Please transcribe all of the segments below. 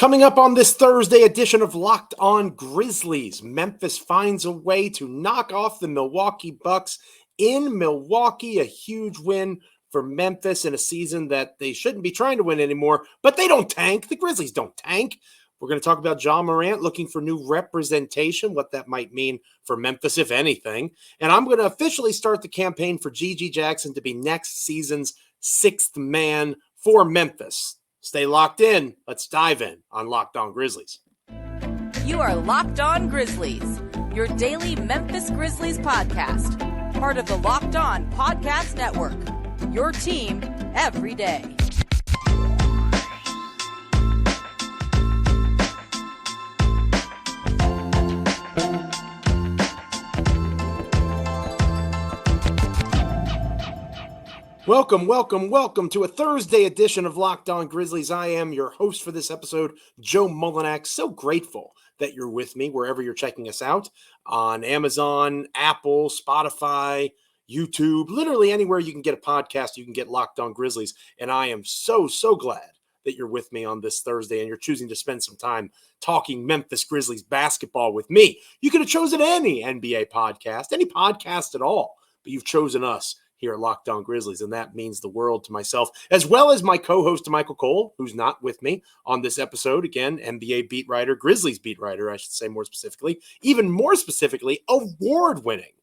Coming up on this Thursday edition of Locked On Grizzlies, Memphis finds a way to knock off the Milwaukee Bucks in Milwaukee. A huge win for Memphis in a season that they shouldn't be trying to win anymore, but they don't tank. The Grizzlies don't tank. We're going to talk about Ja Morant looking for new representation, what that might mean for Memphis, if anything. And I'm going to officially start the campaign for Jaren Jackson to be next season's sixth man for Memphis. Stay locked in. Let's dive in on Locked On Grizzlies. You are Locked On Grizzlies, your daily Memphis Grizzlies podcast. Part of the Locked On Podcast Network, your team every day. Welcome to a Thursday edition of Locked On Grizzlies. I am your host for this episode, Joe Mullinax. So grateful that you're with me wherever you're checking us out on Amazon, Apple, Spotify, YouTube, literally anywhere you can get a podcast, you can get Locked On Grizzlies. And I am so glad that you're with me on this Thursday and you're choosing to spend some time talking Memphis Grizzlies basketball with me. You could have chosen any NBA podcast, any podcast at all, but you've chosen us here at Locked On Grizzlies, and that means the world to myself, as well as my co-host, Michael Cole, who's not with me on this episode. Again, NBA beat writer, Grizzlies beat writer, I should say more specifically, even more specifically, award-winning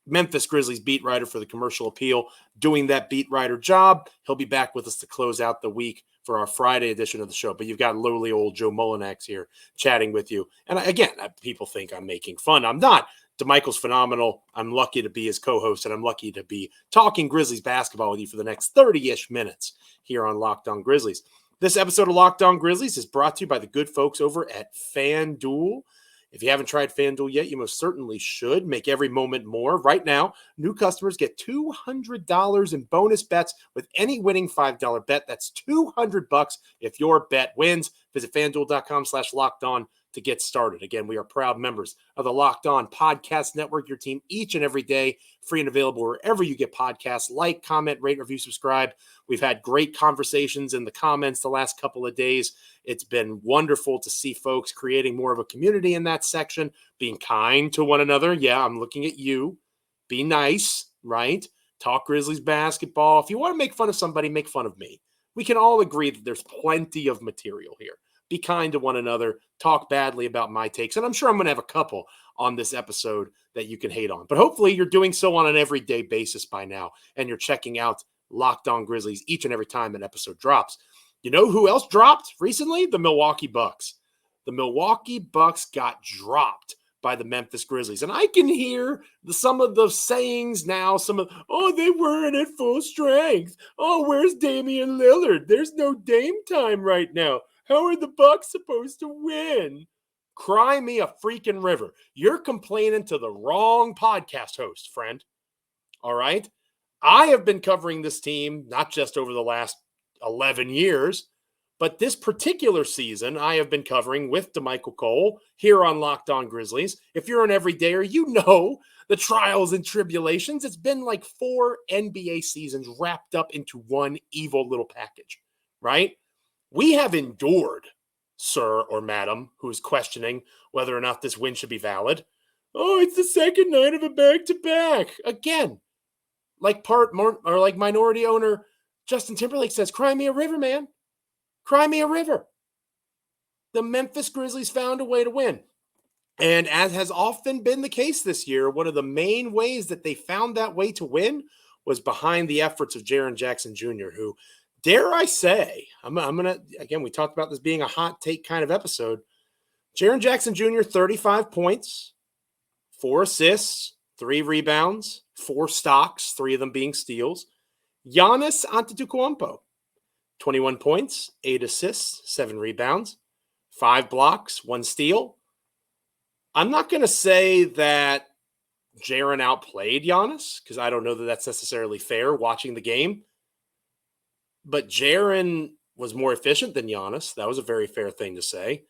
Memphis Grizzlies beat writer for the Commercial Appeal, doing that beat writer job. He'll be back with us to close out the week for our Friday edition of the show. But you've got lowly old Joe Mullinax here chatting with you. And again, people think I'm making fun. I'm not. DeMichael's phenomenal. I'm lucky to be his co-host, and I'm lucky to be talking Grizzlies basketball with you for the next 30-ish minutes here on Locked On Grizzlies. This episode of Locked On Grizzlies is brought to you by the good folks over at FanDuel. If you haven't tried FanDuel yet, you most certainly should. Make every moment more. Right now, new customers get $200 in bonus bets with any winning $5 bet. That's $200 if your bet wins. Visit FanDuel.com/lockedon to get started. Again, we are proud members of the Locked On Podcast Network, your team each and every day, free and available wherever you get podcasts. Like, comment, rate, review, subscribe. We've had great conversations in the comments the last couple of days. It's been wonderful to see folks creating more of a community in that section, being kind to one another. Yeah, I'm looking at you. Be nice, right? Talk Grizzlies basketball. If you want to make fun of somebody, make fun of me. We can all agree that there's plenty of material here. Be kind to one another, talk badly about my takes, and I'm sure I'm going to have a couple on this episode that you can hate on. But hopefully you're doing so on an everyday basis by now, and you're checking out Locked On Grizzlies each and every time an episode drops. You know who else dropped recently? The Milwaukee Bucks. The Milwaukee Bucks got dropped by the Memphis Grizzlies. And I can hear some of the sayings now, they weren't at full strength. Oh, where's Damian Lillard? There's no Dame time right now. How are the Bucks supposed to win? Cry me a freaking river. You're complaining to the wrong podcast host, friend. All right? I have been covering this team not just over the last 11 years, but this particular season I have been covering with DeMichael Cole here on Locked On Grizzlies. If you're an everydayer, you know the trials and tribulations. It's been like 4 NBA seasons wrapped up into one evil little package, right? We have endured, sir or madam, who is questioning whether or not this win should be valid. Oh, it's the second night of a back-to-back. Again, like minority owner Justin Timberlake says, cry me a river, man. Cry me a river. The Memphis Grizzlies found a way to win. And as has often been the case this year, one of the main ways that they found that way to win was behind the efforts of Jaren Jackson Jr., who, dare I say, I'm going to, again, we talked about this being a hot take kind of episode. Jaren Jackson Jr., 35 points, 4 assists, 3 rebounds, 4 stocks, 3 of them being steals. Giannis Antetokounmpo, 21 points, 8 assists, 7 rebounds, 5 blocks, 1 steal. I'm not going to say that Jaren outplayed Giannis because I don't know that that's necessarily fair watching the game. But Jaren was more efficient than Giannis. That was a very fair thing to say.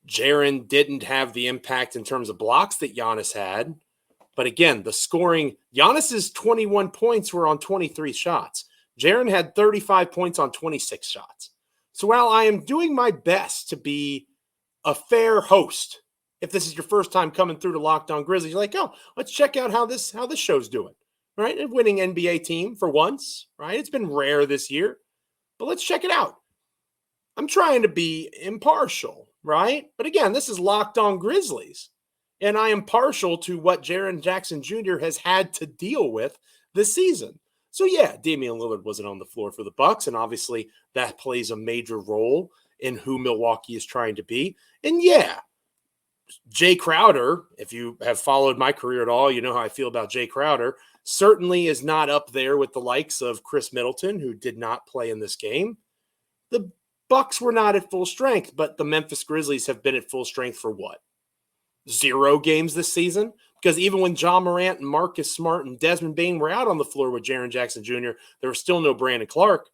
Jaren didn't have the impact in terms of blocks that Giannis had. But again, the scoring, Giannis's 21 points were on 23 shots. Jaren had 35 points on 26 shots. So while I am doing my best to be a fair host, if this is your first time coming through to Locked On Grizzlies, you're like, oh, let's check out how this show's doing, right? A winning NBA team for once, right? It's been rare this year, but let's check it out. I'm trying to be impartial, right? But again, this is Locked On Grizzlies, and I am partial to what Jaren Jackson Jr. has had to deal with this season. So yeah, Damian Lillard wasn't on the floor for the Bucks, and obviously that plays a major role in who Milwaukee is trying to be. And yeah, Jay Crowder, if you have followed my career at all, you know how I feel about Jay Crowder, certainly is not up there with the likes of Chris Middleton, who did not play in this game. The Bucks were not at full strength, but the Memphis Grizzlies have been at full strength for what? 0 games this season? Because even when Ja Morant and Marcus Smart and Desmond Bane were out on the floor with Jaren Jackson Jr., there was still no Brandon Clark.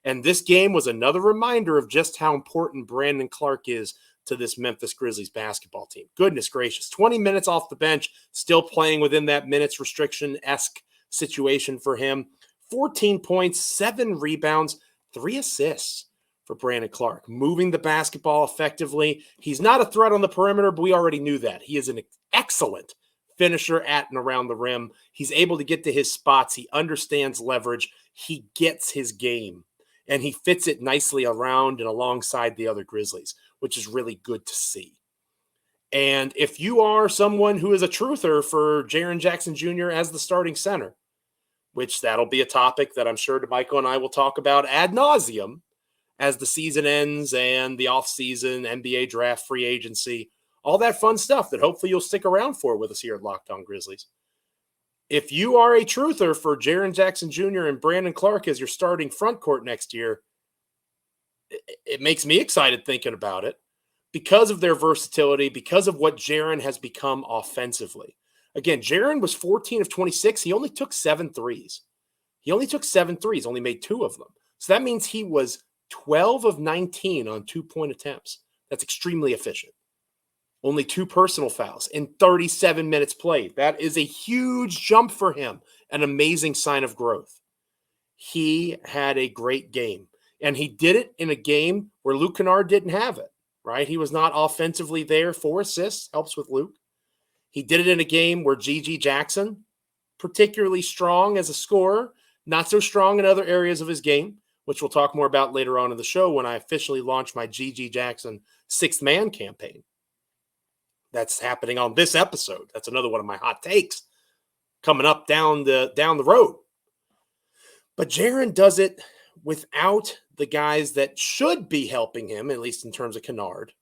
And this game was another reminder of just how important Brandon Clark is to this Memphis Grizzlies basketball team. Goodness gracious. 20 minutes off the bench, still playing within that minutes restriction-esque situation for him. 14 points, 7 rebounds, 3 assists for Brandon Clark. Moving the basketball effectively. He's not a threat on the perimeter, but we already knew that. He is an excellent finisher at and around the rim. He's able to get to his spots. He understands leverage. He gets his game. And he fits it nicely around and alongside the other Grizzlies, which is really good to see. And if you are someone who is a truther for Jaren Jackson Jr. as the starting center, which that'll be a topic that I'm sure DeMichael and I will talk about ad nauseum as the season ends and the offseason, NBA draft, free agency, all that fun stuff that hopefully you'll stick around for with us here at Locked On Grizzlies. If you are a truther for Jaren Jackson Jr. and Brandon Clark as your starting front court next year, it makes me excited thinking about it because of their versatility, because of what Jaren has become offensively. Again, Jaren was 14 of 26. He only took 7 threes. Only made 2 of them. So that means he was 12 of 19 on 2-point attempts. That's extremely efficient. Only 2 personal fouls in 37 minutes played. That is a huge jump for him, an amazing sign of growth. He had a great game, and he did it in a game where Luke Kennard didn't have it, right? He was not offensively there. 4 assists helps with Luke. He did it in a game where GG Jackson, particularly strong as a scorer, not so strong in other areas of his game, which we'll talk more about later on in the show when I officially launch my GG Jackson 6th man campaign. That's happening on this episode. That's another one of my hot takes coming up down the road. But Jaren does it without the guys that should be helping him, at least in terms of Kennard.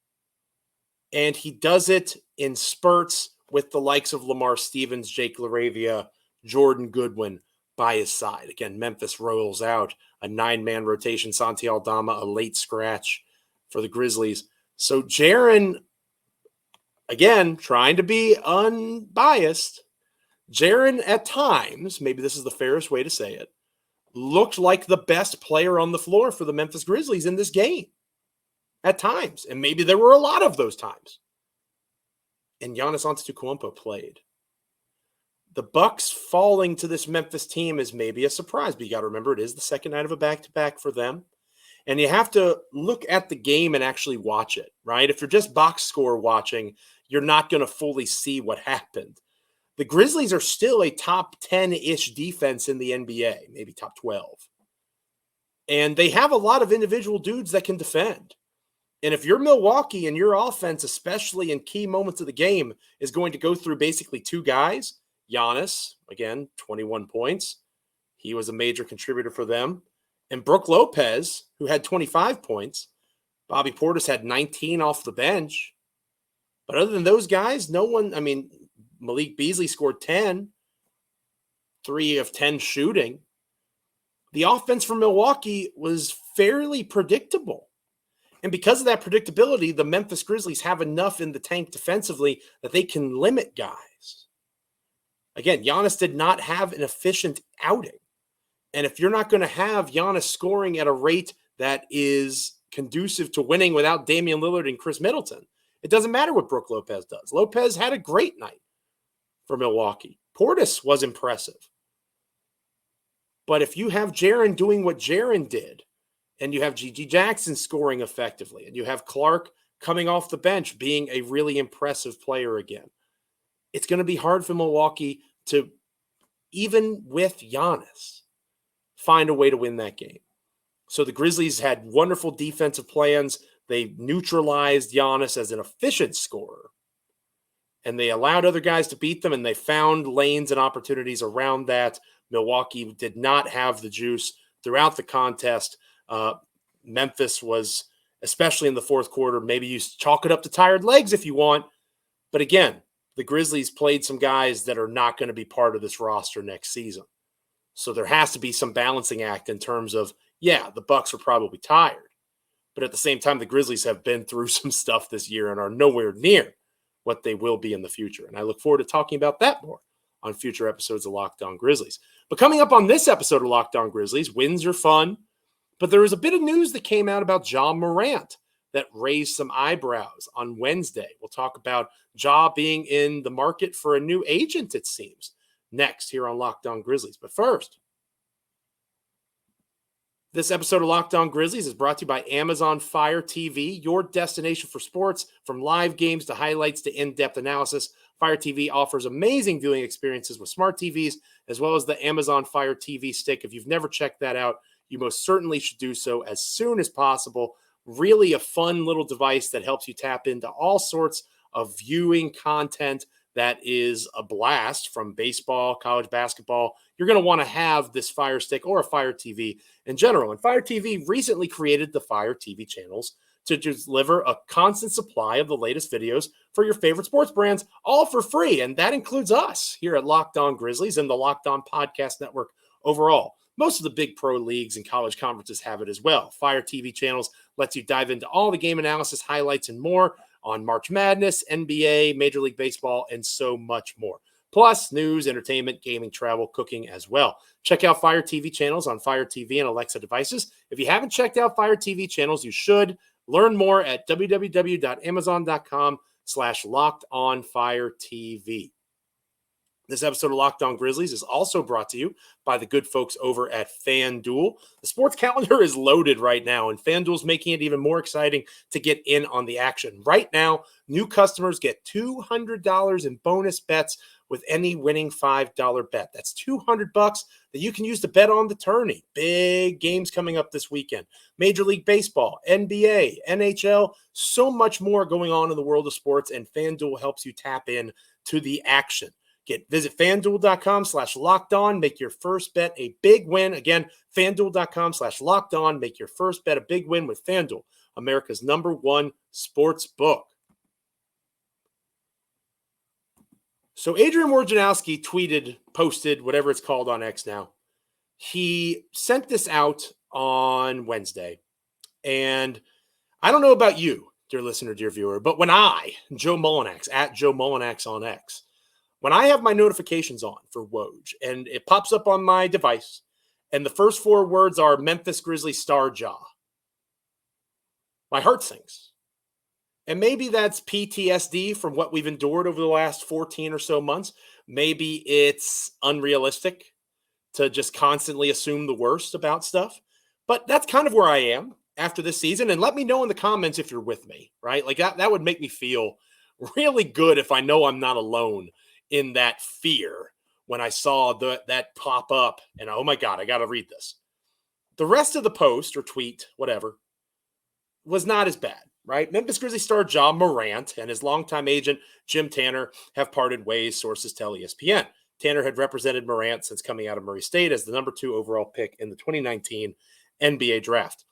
And he does it in spurts with the likes of Lamar Stevens, Jake LaRavia, Jordan Goodwin by his side. Again, Memphis rolls out a 9-man rotation. Santi Aldama, a late scratch for the Grizzlies. So Jaren, again, trying to be unbiased, Jaren at times, maybe this is the fairest way to say it, looked like the best player on the floor for the Memphis Grizzlies in this game. At times. And maybe there were a lot of those times. And Giannis Antetokounmpo played. The Bucks falling to this Memphis team is maybe a surprise, but you got to remember it is the second night of a back-to-back for them. And you have to look at the game and actually watch it, right? If you're just box score watching, you're not going to fully see what happened. The Grizzlies are still a top 10-ish defense in the NBA, maybe top 12. And they have a lot of individual dudes that can defend. And if you're Milwaukee and your offense, especially in key moments of the game, is going to go through basically 2 guys, Giannis, again, 21 points. He was a major contributor for them. And Brook Lopez, who had 25 points. Bobby Portis had 19 off the bench. But other than those guys, no one, Malik Beasley scored 10, 3 of 10 shooting. The offense for Milwaukee was fairly predictable. And because of that predictability, the Memphis Grizzlies have enough in the tank defensively that they can limit guys. Again, Giannis did not have an efficient outing. And if you're not going to have Giannis scoring at a rate that is conducive to winning without Damian Lillard and Chris Middleton, it doesn't matter what Brook Lopez does. Lopez had a great night for Milwaukee. Portis was impressive. But if you have Jaren doing what Jaren did, and you have Gigi Jackson scoring effectively, and you have Clark coming off the bench being a really impressive player again. It's going to be hard for Milwaukee to, even with Giannis, find a way to win that game. So the Grizzlies had wonderful defensive plans. They neutralized Giannis as an efficient scorer, and they allowed other guys to beat them, and they found lanes and opportunities around that. Milwaukee did not have the juice throughout the contest. Memphis was, especially in the fourth quarter, maybe you chalk it up to tired legs if you want. But again, the Grizzlies played some guys that are not going to be part of this roster next season. So there has to be some balancing act in terms of, yeah, the Bucks are probably tired. But at the same time, the Grizzlies have been through some stuff this year and are nowhere near what they will be in the future. And I look forward to talking about that more on future episodes of Locked On Grizzlies. But coming up on this episode of Locked On Grizzlies, wins are fun. But there was a bit of news that came out about Ja Morant that raised some eyebrows on Wednesday. We'll talk about Ja being in the market for a new agent, it seems, next here on Locked On Grizzlies. But first, this episode of Locked On Grizzlies is brought to you by Amazon Fire TV, your destination for sports. From live games to highlights to in-depth analysis, Fire TV offers amazing viewing experiences with smart TVs, as well as the Amazon Fire TV stick. If you've never checked that out, you most certainly should do so as soon as possible. Really a fun little device that helps you tap into all sorts of viewing content that is a blast, from baseball, college basketball. You're going to want to have this Fire Stick or a Fire TV in general. And Fire TV recently created the Fire TV channels to deliver a constant supply of the latest videos for your favorite sports brands, all for free. And that includes us here at Locked On Grizzlies and the Locked On Podcast Network overall. Most of the big pro leagues and college conferences have it as well. Fire TV channels lets you dive into all the game analysis, highlights, and more on March Madness, NBA, Major League Baseball, and so much more. Plus, news, entertainment, gaming, travel, cooking as well. Check out Fire TV channels on Fire TV and Alexa devices. If you haven't checked out Fire TV channels, you should. Learn more at www.amazon.com/LockedOnFireTV. This episode of Locked On Grizzlies is also brought to you by the good folks over at FanDuel. The sports calendar is loaded right now, and FanDuel's making it even more exciting to get in on the action. Right now, new customers get $200 in bonus bets with any winning $5 bet. That's $200 that you can use to bet on the tourney. Big games coming up this weekend. Major League Baseball, NBA, NHL, so much more going on in the world of sports, and FanDuel helps you tap in to the action. Visit FanDuel.com/LockedOn. Make your first bet a big win. Again, FanDuel.com/LockedOn. Make your first bet a big win with FanDuel, America's #1 sports book. So Adrian Wojnarowski posted, whatever it's called on X now. He sent this out on Wednesday. And I don't know about you, dear listener, dear viewer, but when I, Joe Mullinax, at Joe Mullinax on X, when I have my notifications on for Woj and it pops up on my device and the first 4 words are Memphis Grizzlies star Ja, my heart sinks. And maybe that's PTSD from what we've endured over the last 14 or so months. Maybe it's unrealistic to just constantly assume the worst about stuff. But that's kind of where I am after this season. And let me know in the comments if you're with me, right? Like that would make me feel really good if I know I'm not alone in that fear when I saw that pop up and, oh my God, I got to read this. The rest of the post or tweet, whatever, was not as bad, right? Memphis Grizzlies star Ja Morant and his longtime agent, Jim Tanner, have parted ways, sources tell ESPN. Tanner had represented Morant since coming out of Murray State as the number 2 overall pick in the 2019 NBA draft.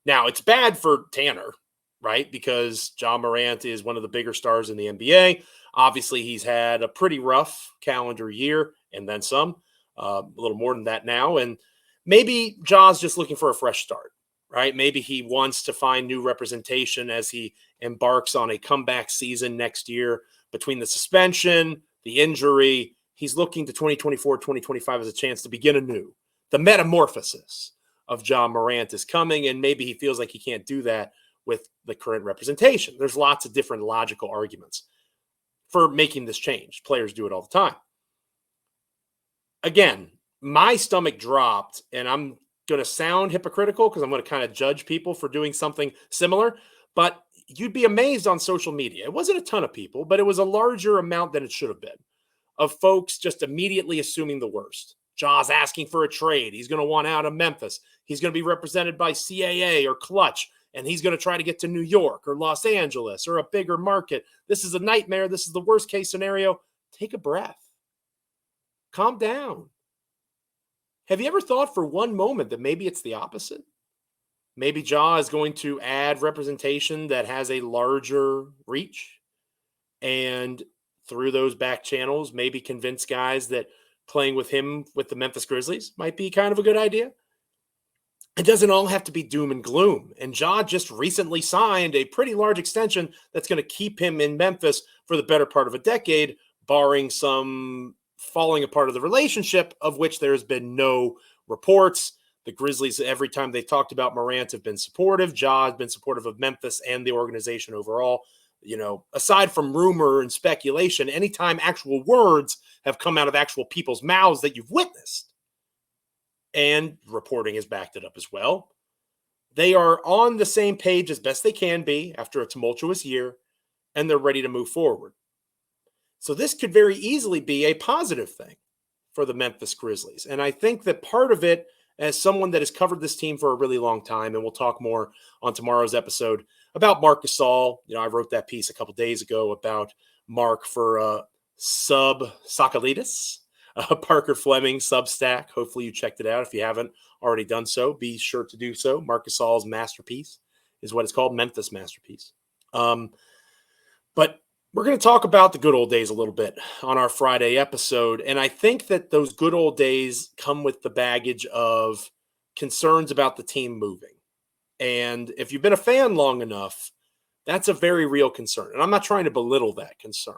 Now, it's bad for Tanner, right? Because Ja Morant is one of the bigger stars in the NBA. Obviously, he's had a pretty rough calendar year and then some, a little more than that now. And maybe Ja's just looking for a fresh start, right? Maybe he wants to find new representation as he embarks on a comeback season next year. Between the suspension, the injury, he's looking to 2024, 2025 as a chance to begin anew. The metamorphosis of Ja Morant is coming, and maybe he feels like he can't do that with the current representation. There's lots of different logical arguments for making this change. Players do it all the time. Again, my stomach dropped, and I'm going to sound hypocritical because I'm going to kind of judge people for doing something similar, but you'd be amazed on social media. It wasn't a ton of people, but it was a larger amount than it should have been of folks just immediately assuming the worst. Ja's asking for a trade. He's going to want out of Memphis. He's going to be represented by CAA or Clutch, and he's going to try to get to New York or Los Angeles or a bigger market. This is a nightmare. This is the worst case scenario. Take a breath. Calm down. Have you ever thought for one moment that maybe it's the opposite? Maybe Ja is going to add representation that has a larger reach, and through those back channels, maybe convince guys that playing with him with the Memphis Grizzlies might be kind of a good idea. It doesn't all have to be doom and gloom. And Ja just recently signed a pretty large extension that's going to keep him in Memphis for the better part of a decade, barring some falling apart of the relationship, of which there's been no reports. The Grizzlies, every time they've talked about Morant, have been supportive. Ja has been supportive of Memphis and the organization overall. You know, aside from rumor and speculation, anytime actual words have come out of actual people's mouths that you've witnessed, and reporting has backed it up as well, they are on the same page as best they can be after a tumultuous year, and they're ready to move forward. So this could very easily be a positive thing for the Memphis Grizzlies. And I think that part of it, as someone that has covered this team for a really long time, and we'll talk more on tomorrow's episode about Marc Gasol. You know, I wrote that piece a couple days ago about Mark for Sub-Sakalitis, Parker Fleming Substack. Hopefully you checked it out. If you haven't already done so, be sure to do so. Marc Gasol's masterpiece is what it's called, Memphis Masterpiece. But we're going to talk about the good old days a little bit on our Friday episode. And I think that those good old days come with the baggage of concerns about the team moving. And if you've been a fan long enough, that's a very real concern. And I'm not trying to belittle that concern.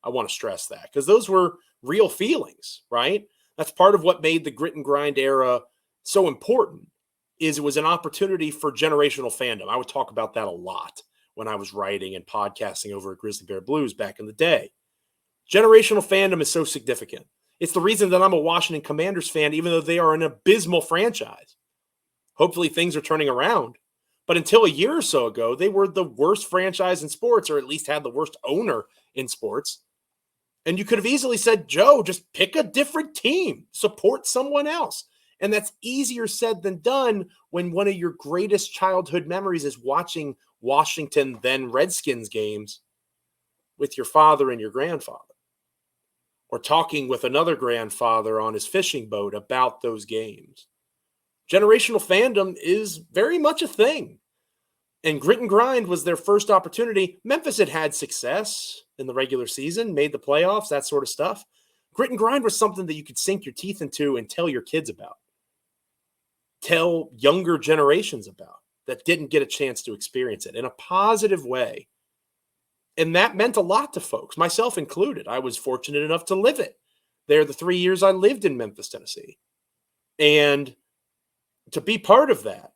I want to stress that because those were real feelings, right? That's part of what made the grit and grind era so important, is it was an opportunity for generational fandom. I would talk about that a lot when I was writing and podcasting over at Grizzly Bear Blues back in the day. Generational fandom is so significant. It's the reason that I'm a Washington Commanders fan, even though they are an abysmal franchise. Hopefully things are turning around. But until a year or so ago, they were the worst franchise in sports, or at least had the worst owner in sports. And you could have easily said, Joe, just pick a different team, support someone else. And that's easier said than done when one of your greatest childhood memories is watching Washington, then Redskins games with your father and your grandfather, or talking with another grandfather on his fishing boat about those games. Generational fandom is very much a thing. And grit and grind was their first opportunity. Memphis had success in the regular season, made the playoffs, that sort of stuff. Grit and grind was something that you could sink your teeth into and tell your kids about. Tell younger generations about that didn't get a chance to experience it in a positive way. And that meant a lot to folks, myself included. I was fortunate enough to live it there the 3 years I lived in Memphis, Tennessee. And to be part of that,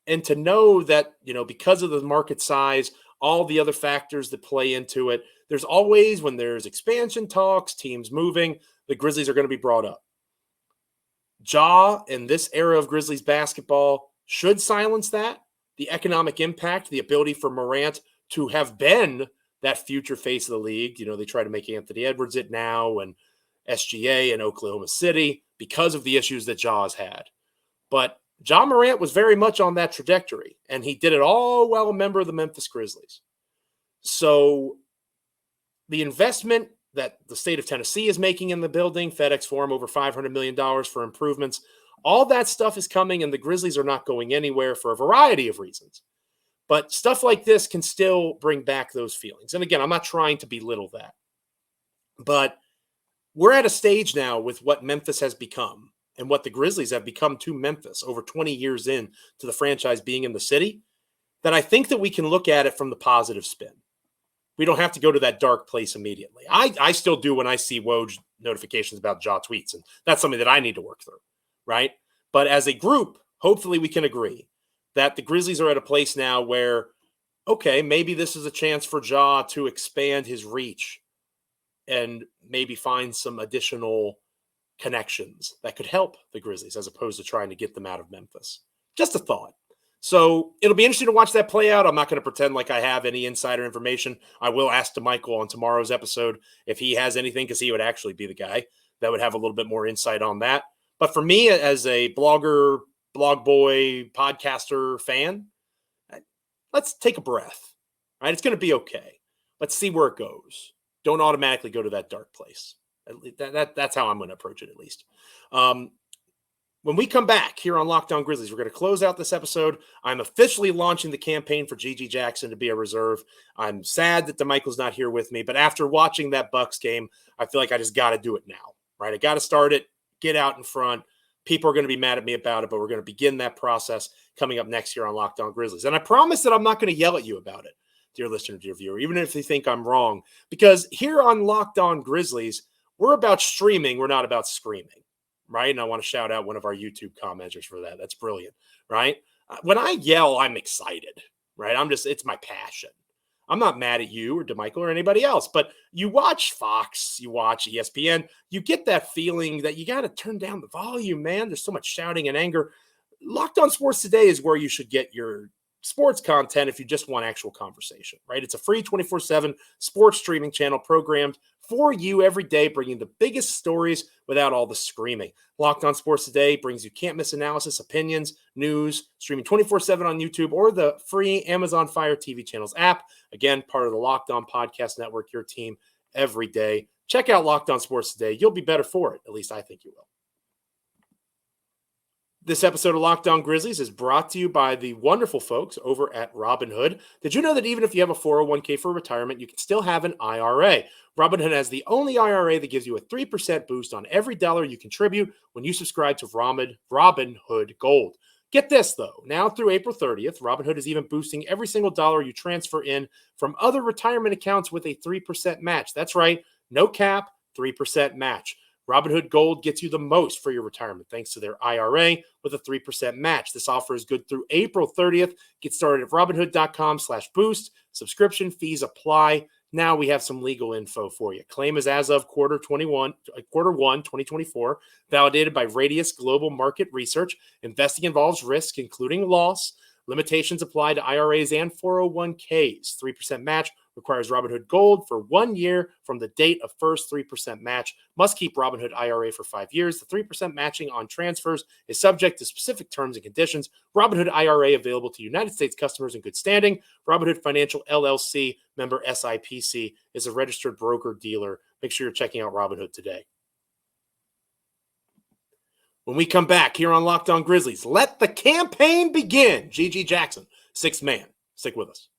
and to know that, you know, because of the market size, all the other factors that play into it, there's always, when there's expansion talks, teams moving, the Grizzlies are going to be brought up. Ja in this era of Grizzlies basketball should silence that. The economic impact, the ability for Morant to have been that future face of the league. You know, they try to make Anthony Edwards it now, and SGA in Oklahoma City because of the issues that Ja has had. But Ja Morant was very much on that trajectory, and he did it all while a member of the Memphis Grizzlies. So the investment that the state of Tennessee is making in the building, FedEx Forum, over $500 million for improvements, all that stuff is coming, and the Grizzlies are not going anywhere for a variety of reasons. But stuff like this can still bring back those feelings. And again, I'm not trying to belittle that. But we're at a stage now with what Memphis has become and what the Grizzlies have become to Memphis over 20 years in to the franchise being in the city, that I think that we can look at it from the positive spin. We don't have to go to that dark place immediately. I still do when I see Woj notifications about Ja tweets, and that's something that I need to work through, right? But as a group, hopefully we can agree that the Grizzlies are at a place now where, okay, maybe this is a chance for Ja to expand his reach and maybe find some additional connections that could help the Grizzlies as opposed to trying to get them out of Memphis. Just a thought. So it'll be interesting to watch that play out. I'm not going to pretend like I have any insider information. I will ask DeMichael on tomorrow's episode if he has anything, because he would actually be the guy that would have a little bit more insight on that. But for me, as a blogger, blog boy, podcaster fan, let's take a breath. Right? It's going to be okay. Let's see where it goes. Don't automatically go to that dark place. That's how I'm going to approach it, at least. When we come back here on Locked On Grizzlies, we're going to close out this episode. I'm officially launching the campaign for JJ Jackson to be a reserve. I'm sad that DeMichael's not here with me, but after watching that Bucks game, I feel like I just got to do it now, right? I got to start it, get out in front. People are going to be mad at me about it, but we're going to begin that process coming up next year on Locked On Grizzlies. And I promise that I'm not going to yell at you about it, dear listener, dear viewer, even if you think I'm wrong, because here on Locked On Grizzlies, we're about streaming. We're not about screaming. Right. And I want to shout out one of our YouTube commenters for that. That's brilliant. Right. When I yell, I'm excited. Right. It's my passion. I'm not mad at you or DeMichael or anybody else, but you watch Fox, you watch ESPN, you get that feeling that you got to turn down the volume, man. There's so much shouting and anger. Locked On Sports Today is where you should get your sports content if you just want actual conversation, right? It's a free 24/7 sports streaming channel programmed for you every day, bringing the biggest stories without all the screaming. Locked On Sports Today brings you can't miss analysis, opinions, news, streaming 24/7 on YouTube or the free Amazon Fire TV channels app. Again, part of the Locked On Podcast Network, your team every day. Check out Locked On Sports Today. You'll be better for it. At least I think you will. This episode of Locked On Grizzlies is brought to you by the wonderful folks over at Robinhood. Did you know that even if you have a 401k for retirement, you can still have an IRA? Robinhood has the only IRA that gives you a 3% boost on every dollar you contribute when you subscribe to Robinhood Gold. Get this, though. Now through April 30th, Robinhood is even boosting every single dollar you transfer in from other retirement accounts with a 3% match. That's right. No cap, 3% match. Robinhood Gold gets you the most for your retirement thanks to their IRA with a 3% match. This offer is good through April 30th. Get started at Robinhood.com/boost. Subscription fees apply. Now we have some legal info for you. Claim is as of quarter 1, 2024, validated by Radius Global Market Research. Investing involves risk, including loss. Limitations apply to IRAs and 401ks. 3% match requires Robinhood Gold for 1 year from the date of first 3% match. Must keep Robinhood IRA for 5 years. The 3% matching on transfers is subject to specific terms and conditions. Robinhood IRA available to United States customers in good standing. Robinhood Financial LLC, member SIPC, is a registered broker-dealer. Make sure you're checking out Robinhood today. When we come back here on Locked On Grizzlies, let the campaign begin. JJ Jackson, sixth man. Stick with us.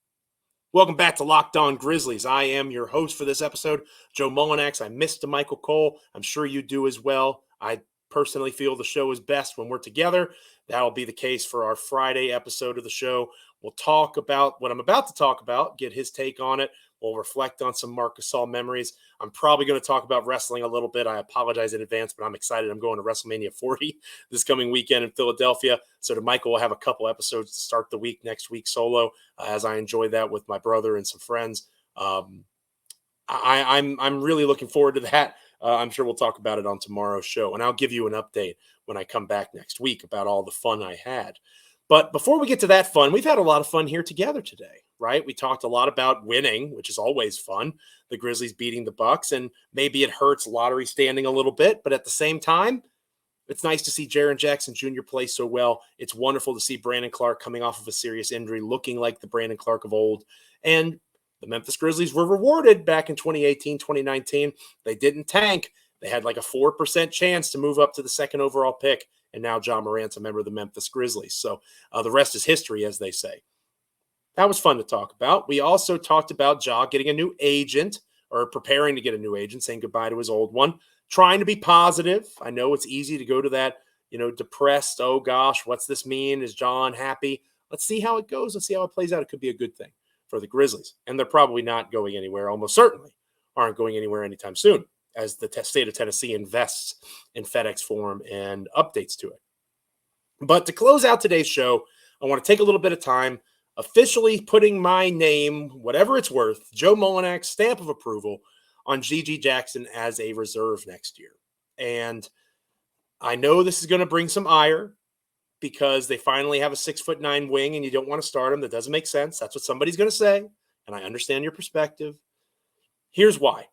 Welcome back to Locked On Grizzlies. I am your host for this episode, Joe Mullinax. I missed DeMichael Cole. I'm sure you do as well. I personally feel the show is best when we're together. That'll be the case for our Friday episode of the show. We'll talk about what I'm about to talk about, get his take on it. We'll reflect on some Marc Gasol memories. I'm probably going to talk about wrestling a little bit. I apologize in advance, but I'm excited. I'm going to WrestleMania 40 this coming weekend in Philadelphia. So DeMichael will have a couple episodes to start the week next week solo as I enjoy that with my brother and some friends. I'm really looking forward to that. I'm sure we'll talk about it on tomorrow's show, and I'll give you an update when I come back next week about all the fun I had. But before we get to that fun, we've had a lot of fun here together today, right? We talked a lot about winning, which is always fun. The Grizzlies beating the Bucks, and maybe it hurts lottery standing a little bit, but at the same time, it's nice to see Jaren Jackson Jr. play so well. It's wonderful to see Brandon Clark coming off of a serious injury, looking like the Brandon Clark of old. And the Memphis Grizzlies were rewarded back in 2018, 2019. They didn't tank. They had like a 4% chance to move up to the second overall pick. And now Ja Morant's a member of the Memphis Grizzlies. So the rest is history, as they say. That was fun to talk about. We also talked about Ja getting a new agent, or preparing to get a new agent, saying goodbye to his old one, trying to be positive. I know it's easy to go to that, depressed, oh gosh, what's this mean? Is Ja unhappy? Let's see how it goes. Let's see how it plays out. It could be a good thing for the Grizzlies. And they're probably not going anywhere, almost certainly aren't going anywhere anytime soon, as the state of Tennessee invests in FedEx Forum and updates to it. But to close out today's show, I want to take a little bit of time officially putting my name, whatever it's worth, Joe Mullinax, stamp of approval on JJ Jackson as a reserve next year. And I know this is going to bring some ire because they finally have a 6'9" wing and you don't want to start him. That doesn't make sense. That's what somebody's going to say. And I understand your perspective. Here's why.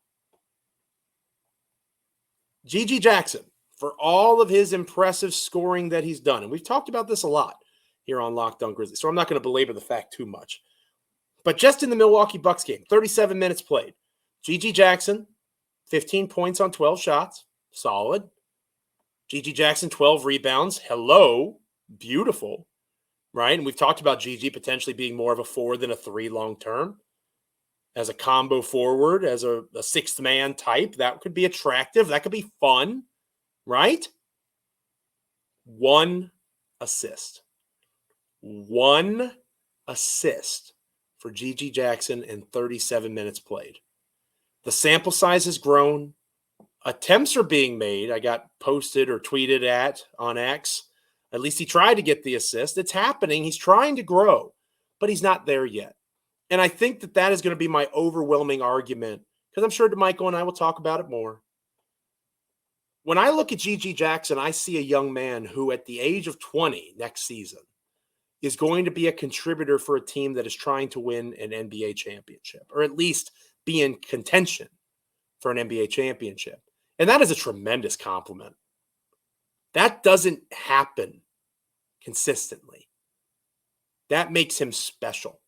GG Jackson, for all of his impressive scoring that he's done, and we've talked about this a lot here on Locked On Grizzlies, so I'm not going to belabor the fact too much. But just in the Milwaukee Bucks game, 37 minutes played, GG Jackson, 15 points on 12 shots, solid. GG Jackson, 12 rebounds, hello, beautiful, right? And we've talked about GG potentially being more of a 4 than a 3 long term. As a combo forward, as a sixth man type, that could be attractive. That could be fun, right? 1 assist. 1 assist for GG Jackson in 37 minutes played. The sample size has grown. Attempts are being made. I got posted or tweeted at on X. At least he tried to get the assist. It's happening. He's trying to grow, but he's not there yet. And I think that is going to be my overwhelming argument, because I'm sure DeMichael and I will talk about it more. When I look at GG Jackson, I see a young man who at the age of 20 next season is going to be a contributor for a team that is trying to win an NBA championship, or at least be in contention for an NBA championship. And that is a tremendous compliment. That doesn't happen consistently. That makes him special.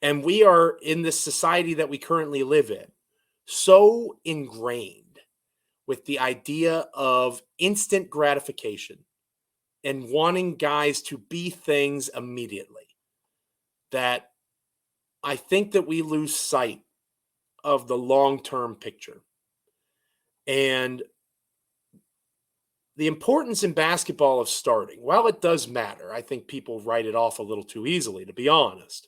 And we are, in this society that we currently live in, so ingrained with the idea of instant gratification and wanting guys to be things immediately that I think that we lose sight of the long-term picture. And the importance in basketball of starting, while it does matter, I think people write it off a little too easily, to be honest.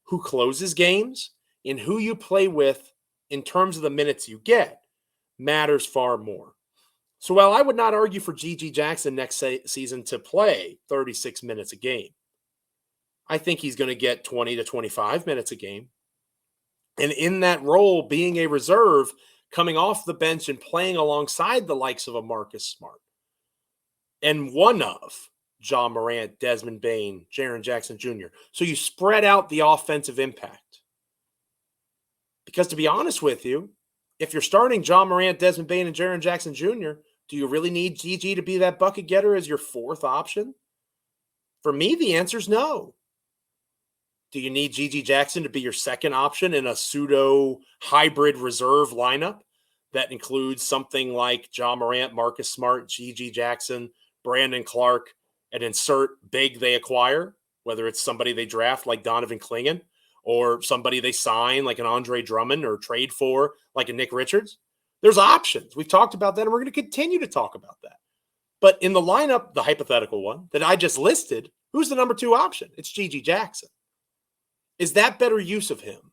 Who closes games and who you play with in terms of the minutes you get matters far more. So while I would not argue for GG Jackson next season to play 36 minutes a game, I think he's going to get 20 to 25 minutes a game. And in that role, being a reserve, coming off the bench and playing alongside the likes of a Marcus Smart and one of Ja Morant, Desmond Bane, Jaren Jackson Jr. So you spread out the offensive impact. Because to be honest with you, if you're starting Ja Morant, Desmond Bane, and Jaren Jackson Jr., do you really need GG to be that bucket getter as your fourth option? For me, the answer is no. Do you need GG Jackson to be your second option in a pseudo hybrid reserve lineup that includes something like Ja Morant, Marcus Smart, GG Jackson, Brandon Clark, and insert big they acquire, whether it's somebody they draft like Donovan Clingan or somebody they sign like an Andre Drummond or trade for like a Nick Richards? There's options. We've talked about that, and we're going to continue to talk about that. But in the lineup, the hypothetical one that I just listed, who's the number 2 option? It's GG Jackson. Is that better use of him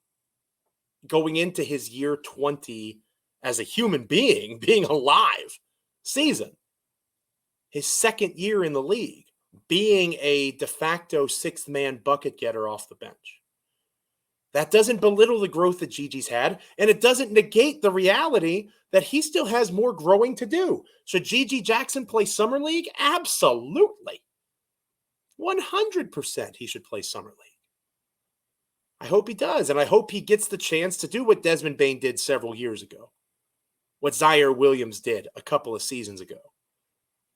going into his year 20 as a human being, being alive season? His second year in the league, being a de facto sixth-man bucket getter off the bench. That doesn't belittle the growth that Gigi's had, and it doesn't negate the reality that he still has more growing to do. Should GG Jackson play Summer League? Absolutely. 100% he should play Summer League. I hope he does, and I hope he gets the chance to do what Desmond Bane did several years ago, what Zaire Williams did a couple of seasons ago.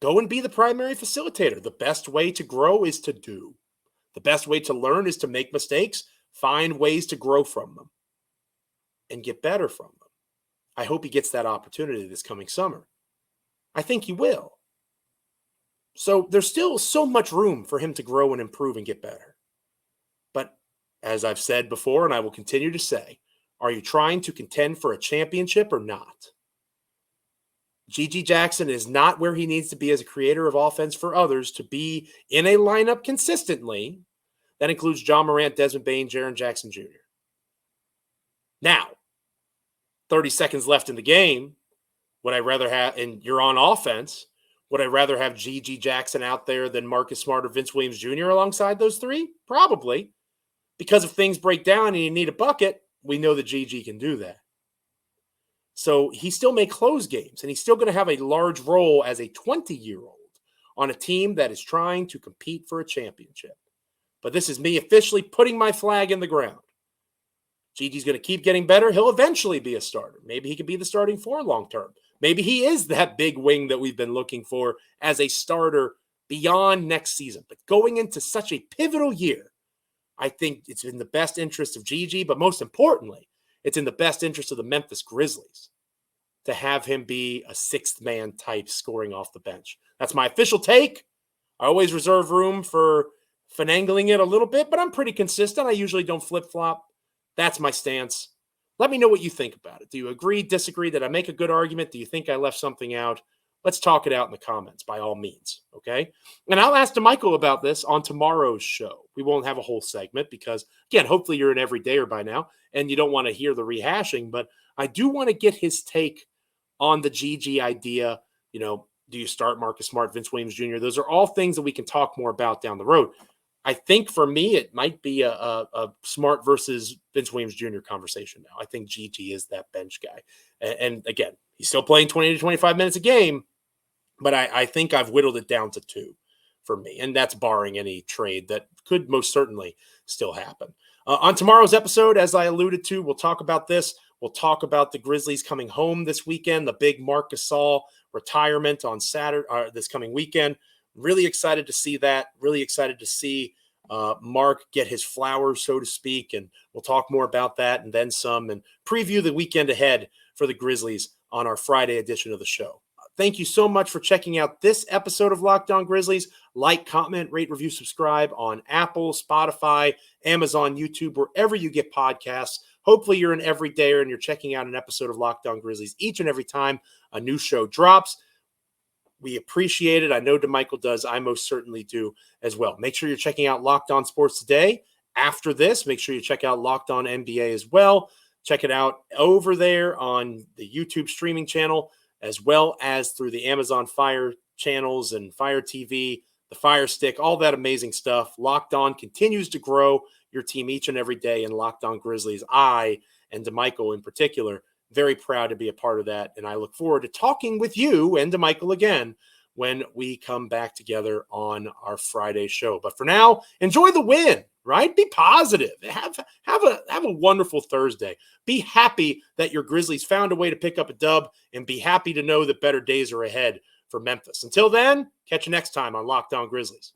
Go and be the primary facilitator. The best way to grow is to do. The best way to learn is to make mistakes, find ways to grow from them, and get better from them. I hope he gets that opportunity this coming summer. I think he will. So there's still so much room for him to grow and improve and get better. But as I've said before, and I will continue to say, are you trying to contend for a championship or not? GG Jackson is not where he needs to be as a creator of offense for others to be in a lineup consistently. That includes Ja Morant, Desmond Bane, Jaren Jackson Jr. Now, 30 seconds left in the game. Would I rather have, and you're on offense, would I rather have GG Jackson out there than Marcus Smart or Vince Williams Jr. alongside those three? Probably. Because if things break down and you need a bucket, we know that GG can do that. So he still may close games, and he's still going to have a large role as a 20-year-old on a team that is trying to compete for a championship. But this is me officially putting my flag in the ground. Gigi's going to keep getting better. He'll eventually be a starter. Maybe he could be the starting four long term. Maybe he is that big wing that we've been looking for as a starter beyond next season. But going into such a pivotal year, I think it's in the best interest of Gigi, but most importantly, it's in the best interest of the Memphis Grizzlies to have him be a sixth man type scoring off the bench. That's my official take. I always reserve room for finagling it a little bit, but I'm pretty consistent. I usually don't flip-flop. That's my stance. Let me know what you think about it. Do you agree, disagree? Did I make a good argument? Do you think I left something out? Let's talk it out in the comments by all means, okay? And I'll ask DeMichael about this on tomorrow's show. We won't have a whole segment because, again, hopefully you're an everydayer by now and you don't want to hear the rehashing, but I do want to get his take on the Gigi idea. You know, do you start Marcus Smart, Vince Williams Jr.? Those are all things that we can talk more about down the road. I think for me, it might be a Smart versus Vince Williams Jr. conversation now. I think Gigi is that bench guy. And again, he's still playing 20 to 25 minutes a game, but I think I've whittled it down to 2 for me. And that's barring any trade that could most certainly still happen. On tomorrow's episode, as I alluded to, we'll talk about this. We'll talk about the Grizzlies coming home this weekend, the big Marc Gasol retirement on Saturday, this coming weekend. Really excited to see that. Really excited to see Mark get his flowers, so to speak. And we'll talk more about that and then some and preview the weekend ahead for the Grizzlies on our Friday edition of the show. Thank you so much for checking out this episode of Locked On Grizzlies. Like, comment, rate, review, subscribe on Apple, Spotify, Amazon, YouTube, wherever you get podcasts. Hopefully you're an everydayer and you're checking out an episode of Locked On Grizzlies each and every time a new show drops. We appreciate it. I know DeMichael does. I most certainly do as well. Make sure you're checking out Locked On Sports Today. After this, make sure you check out Locked On NBA as well. Check it out over there on the YouTube streaming channel, as well as through the Amazon Fire channels and Fire TV, the Fire Stick, all that amazing stuff. Locked On continues to grow your team each and every day, and Locked On Grizzlies, I and DeMichael in particular, very proud to be a part of that. And I look forward to talking with you and DeMichael again when we come back together on our Friday show. But for now, enjoy the win, right? Be positive. Have a wonderful Thursday. Be happy that your Grizzlies found a way to pick up a dub, and be happy to know that better days are ahead for Memphis. Until then, catch you next time on Locked On Grizzlies.